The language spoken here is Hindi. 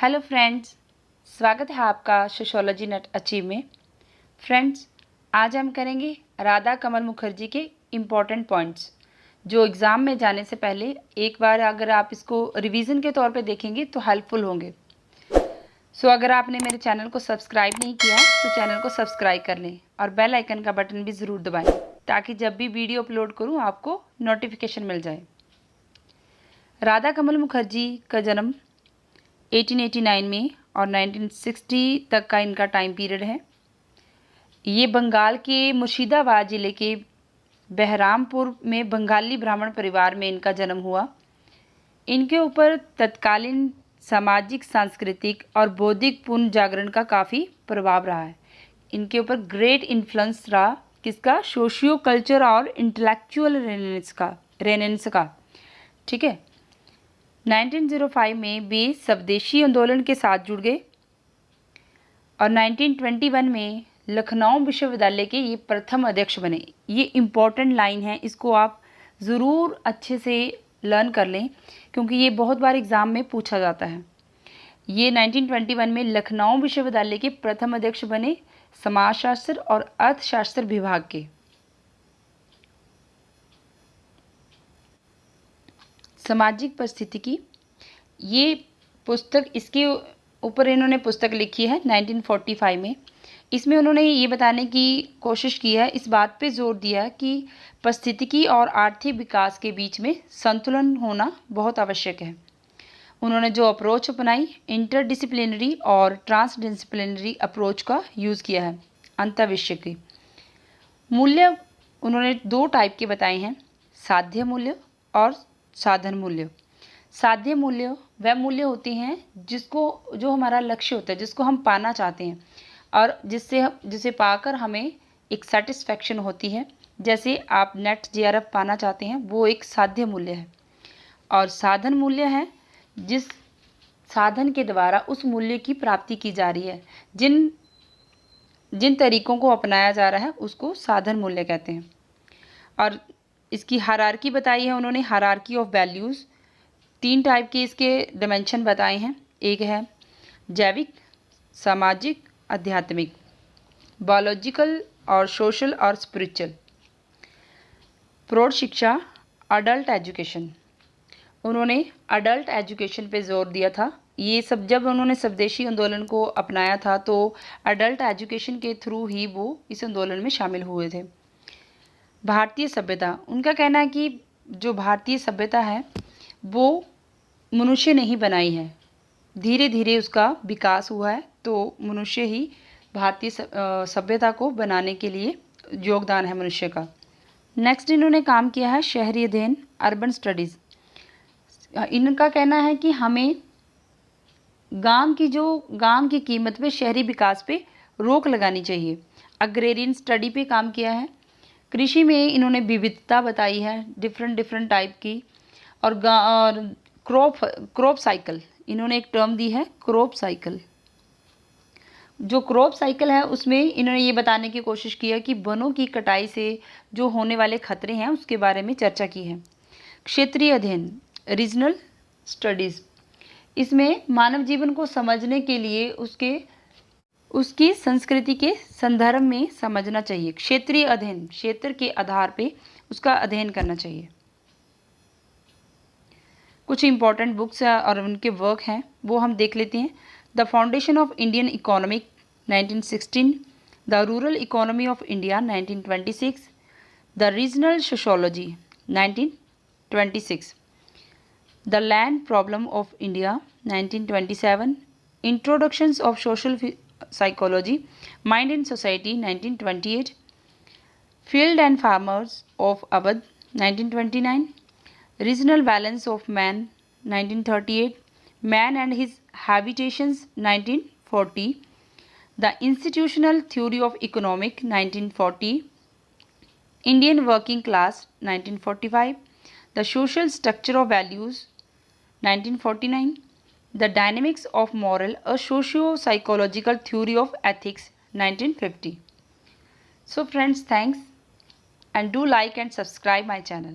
हेलो फ्रेंड्स, स्वागत है आपका सोशियोलॉजी नेट अचीव में। फ्रेंड्स, आज हम करेंगे राधा कमल मुखर्जी के इम्पॉर्टेंट पॉइंट्स जो एग्ज़ाम में जाने से पहले एक बार अगर आप इसको रिवीजन के तौर पे देखेंगे तो हेल्पफुल होंगे। अगर आपने मेरे चैनल को सब्सक्राइब नहीं किया तो चैनल को सब्सक्राइब कर लें और बेल आइकन का बटन भी ज़रूर दबाएँ ताकि जब भी वीडियो अपलोड करूँ आपको नोटिफिकेशन मिल जाए। राधा कमल मुखर्जी का जन्म 1889 में और 1960 तक का इनका टाइम पीरियड है। ये बंगाल के मुर्शिदाबाद ज़िले के बहरामपुर में बंगाली ब्राह्मण परिवार में इनका जन्म हुआ। इनके ऊपर तत्कालीन सामाजिक, सांस्कृतिक और बौद्धिक पुनर्जागरण का काफ़ी प्रभाव रहा है। इनके ऊपर ग्रेट इन्फ्लुएंस रहा किसका? सोशियो कल्चर और इंटेलेक्चुअल रेनेसांस का। ठीक है। 1905 में वे स्वदेशी आंदोलन के साथ जुड़ गए और 1921 में लखनऊ विश्वविद्यालय के ये प्रथम अध्यक्ष बने। ये इम्पॉर्टेंट लाइन है, इसको आप ज़रूर अच्छे से लर्न कर लें क्योंकि ये बहुत बार एग्ज़ाम में पूछा जाता है। ये 1921 में लखनऊ विश्वविद्यालय के प्रथम अध्यक्ष बने, समाजशास्त्र और अर्थशास्त्र विभाग के। सामाजिक परिस्थितिकी, ये पुस्तक, इसके ऊपर इन्होंने पुस्तक लिखी है 1945 में। इसमें उन्होंने ये बताने की कोशिश की है, इस बात पे जोर दिया कि परिस्थितिकी और आर्थिक विकास के बीच में संतुलन होना बहुत आवश्यक है। उन्होंने जो अप्रोच अपनाई, इंटरडिसिप्लिनरी और ट्रांसडिसिप्लिनरी अप्रोच का यूज़ किया है। अंतःविषय की मूल्य उन्होंने दो टाइप के बताए हैं, साध्य मूल्य और साधन मूल्य। साध्य मूल्य वह मूल्य होते हैं जो हमारा लक्ष्य होता है, जिसको हम पाना चाहते हैं और जिसे पाकर हमें एक सेटिस्फैक्शन होती है। जैसे आप नेट जेआरएफ पाना चाहते हैं, वो एक साध्य मूल्य है। और साधन मूल्य है जिस साधन के द्वारा उस मूल्य की प्राप्ति की जा रही है, जिन तरीकों को अपनाया जा रहा है उसको साधन मूल्य कहते हैं। और इसकी हायरार्की बताई है उन्होंने, हायरार्की ऑफ वैल्यूज़। 3 टाइप के इसके डायमेंशन बताए हैं। एक है जैविक, सामाजिक, आध्यात्मिक, बायोलॉजिकल और सोशल और स्पिरिचुअल। प्रौढ़ शिक्षा, अडल्ट एजुकेशन, उन्होंने अडल्ट एजुकेशन पे जोर दिया था। ये सब जब उन्होंने स्वदेशी आंदोलन को अपनाया था तो अडल्ट एजुकेशन के थ्रू ही वो इस आंदोलन में शामिल हुए थे। भारतीय सभ्यता, उनका कहना है कि जो भारतीय सभ्यता है वो मनुष्य ने ही बनाई है, धीरे धीरे उसका विकास हुआ है, तो मनुष्य ही भारतीय सभ्यता को बनाने के लिए योगदान है मनुष्य का। नेक्स्ट इन्होंने काम किया है शहरी अध्ययन, अर्बन स्टडीज़। इनका कहना है कि हमें गांव की कीमत पे शहरी विकास पे रोक लगानी चाहिए। अग्रेरियन स्टडी पे काम किया है। कृषि में इन्होंने विविधता बताई है, डिफरेंट टाइप की। और क्रॉप साइकिल, इन्होंने एक टर्म दी है, क्रॉप साइकिल। जो क्रॉप साइकिल है उसमें इन्होंने ये बताने की कोशिश की है कि वनों की कटाई से जो होने वाले खतरे हैं उसके बारे में चर्चा की है। क्षेत्रीय अध्ययन, रीजनल स्टडीज़, इसमें मानव जीवन को समझने के लिए उसकी संस्कृति के संदर्भ में समझना चाहिए। क्षेत्रीय अध्ययन, क्षेत्र के आधार पे उसका अध्ययन करना चाहिए। कुछ इंपॉर्टेंट बुक्स और उनके वर्क हैं वो हम देख लेते हैं। The foundation of Indian economic 1916, the rural economy of India 1926, the regional sociology 1926, the land problem of India 1927, introductions of social psychology, mind and society 1928, field and farmers of Awadh 1929, regional balance of man 1938, man and his habitations 1940, the institutional theory of economic 1940, Indian working class 1945, the social structure of values 1949, the dynamics of moral, a socio psychological theory of ethics 1950. So friends, thanks and do like and subscribe my channel.